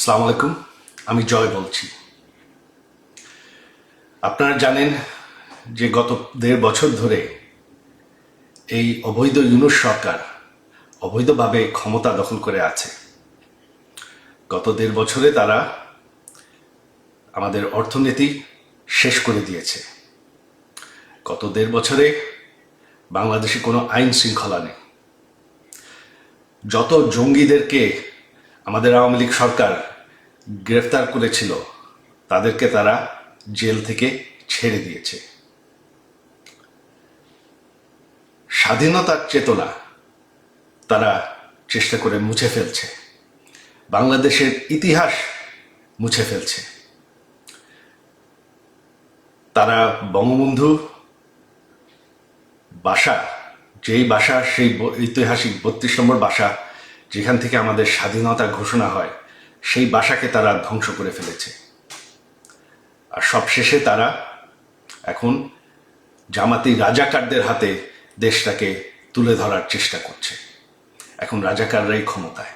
আসসালামু আলাইকুম। আমি জয় বলছি। আপনারা জানেন যে গত ১.৫ বছর ধরে এই অবৈধ ইউনূস সরকার অবৈধভাবে ক্ষমতা দখল করে আছে। গত ১.৫ বছরে তারা আমাদের অর্থনীতি শেষ করে দিয়েছে। গত ১.৫ বছরে বাংলাদেশে কোনো আইন শৃঙ্খলা নেই। যত জঙ্গিদেরকে আমাদের আওয়ামী লীগ সরকার গ্রেফতার করেছিল তাদেরকে তারা জেল থেকে ছেড়ে দিয়েছে। স্বাধীনতার চেতনা তারা চেষ্টা করে মুছে ফেলছে, বাংলাদেশের ইতিহাস মুছে ফেলছে। তারা বঙ্গবন্ধু বাসা, যেই বাসা, সেই ঐতিহাসিক ৩২ নম্বর বাসা যেখান থেকে আমাদের স্বাধীনতা ঘোষণা হয়, সেই বাসাকে তারা ধ্বংস করে ফেলেছে। আর সবশেষে তারা এখন জামাতি রাজাকারদের হাতে দেশটাকে তুলে ধরার চেষ্টা করছে। এখন রাজাকাররাই ক্ষমতায়।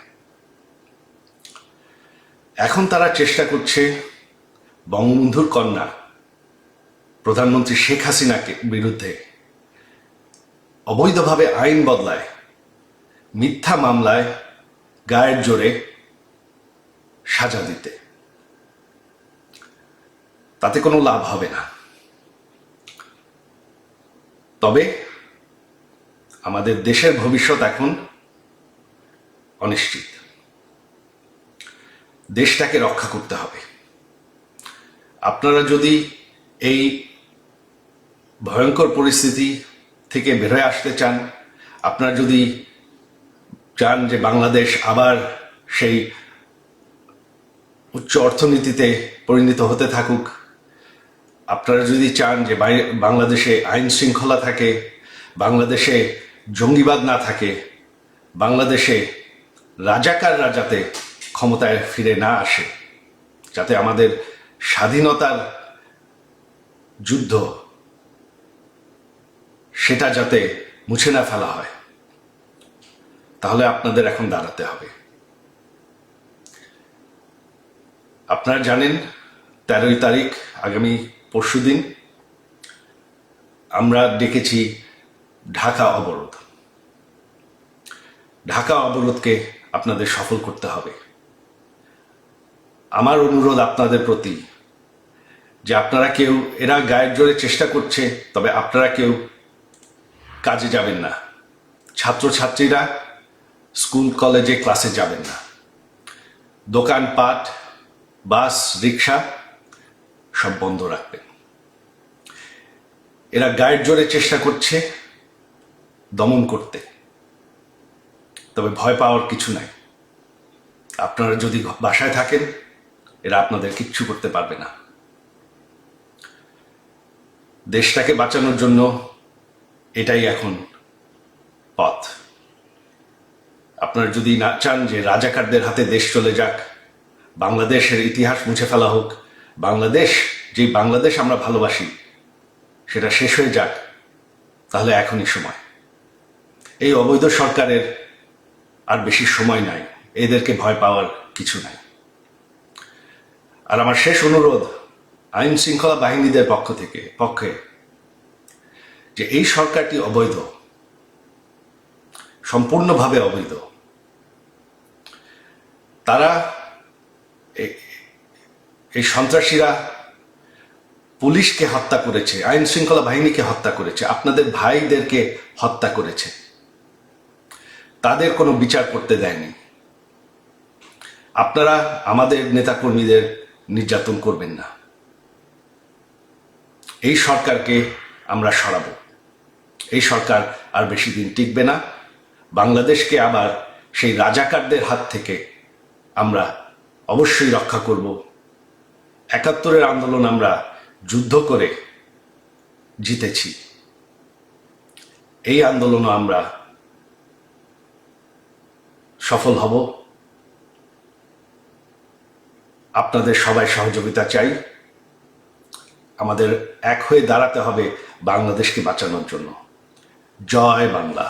এখন তারা চেষ্টা করছে বঙ্গবন্ধুর কন্যা প্রধানমন্ত্রী শেখ হাসিনাকে বিরুদ্ধে অবৈধভাবে আইন বদলায়, মিথ্যা মামলায় গায়ের জোরে সাজা দিতে। তাতে কোনো লাভ হবে না। তবে আমাদের দেশের ভবিষ্যৎ এখন অনিশ্চিত। দেশটাকে রক্ষা করতে হবে। আপনারা যদি এই ভয়ঙ্কর পরিস্থিতি থেকে বের হয়ে আসতে চান, আপনারা যদি চান যে বাংলাদেশ আবার সেই উচ্চ অর্থনীতিতে পরিণত হতে থাকুক, আপনারা যদি চান যে বাংলাদেশে আইন শৃঙ্খলা থাকে, বাংলাদেশে জঙ্গিবাদ না থাকে, বাংলাদেশে রাজাকাররা যাতে ক্ষমতায় ফিরে না আসে, যাতে আমাদের স্বাধীনতার যুদ্ধ সেটা যাতে মুছে না ফেলা হয়, তাহলে আপনাদের এখন দাঁড়াতে হবে। আপনারা জানেন ১৩ তারিখ আগামী পরশুদিন আমরা ডেকেছি ঢাকা অবরোধ। ঢাকা অবরোধকে আপনাদের সফল করতে হবে। আমার অনুরোধ আপনাদের প্রতি যে আপনারা কেউ, এরা গায়ের জোরে চেষ্টা করছে, তবে আপনারা কেউ কাজে যাবেন না। ছাত্রছাত্রীরা স্কুল কলেজে ক্লাসে যাবেন না। দোকানপাট, বাস, রিক্সা সব বন্ধ রাখবেন। এরা গায়ের জোরে চেষ্টা করছে দমন করতে, তবে ভয় পাওয়ার কিছু নাই। আপনারা যদি বাসায় থাকেন, এরা আপনাদের কিচ্ছু করতে পারবে না। দেশটাকে বাঁচানোর জন্য এটাই এখন পথ। আপনারা যদি না চান যে রাজাকারদের হাতে দেশ চলে যাক, বাংলাদেশের ইতিহাস মুছে ফেলা হোক, বাংলাদেশ, যেই বাংলাদেশ আমরা ভালোবাসি সেটা শেষ হয়ে যাক, তাহলে এখনই সময়। এই অবৈধ সরকারের আর বেশি সময় নাই, এদেরকে ভয় পাওয়ার কিছু নাই। আর আমার শেষ অনুরোধ আইন শৃঙ্খলা বাহিনীদের পক্ষে যে এই সরকারটি অবৈধ, সম্পূর্ণভাবে অবৈধ। তারা, এই সন্ত্রাসীরা পুলিশকে হত্যা করেছে, আইন শৃঙ্খলা বাহিনীকে হত্যা করেছে, আপনাদের ভাইদেরকে হত্যা করেছে। তাদের কোনো বিচার করতে দেয়নি। আপনারা আমাদের নেতাকর্মীদের নির্যাতন করবেন না। এই সরকারকে আমরা সরাবো। এই সরকার আর বেশি দিন টিকবে না। বাংলাদেশকে আবার সেই রাজাকারদের হাত থেকে আমরা অবশ্যই রক্ষা করব। ৭১-এর আন্দোলন আমরা যুদ্ধ করে জিতেছি। এই আন্দোলনও আমরা সফল হব। আপনাদের সবাই সহযোগিতা চাই। আমাদের এক হয়ে দাঁড়াতে হবে বাংলাদেশকে বাঁচানোর জন্য। জয় বাংলা।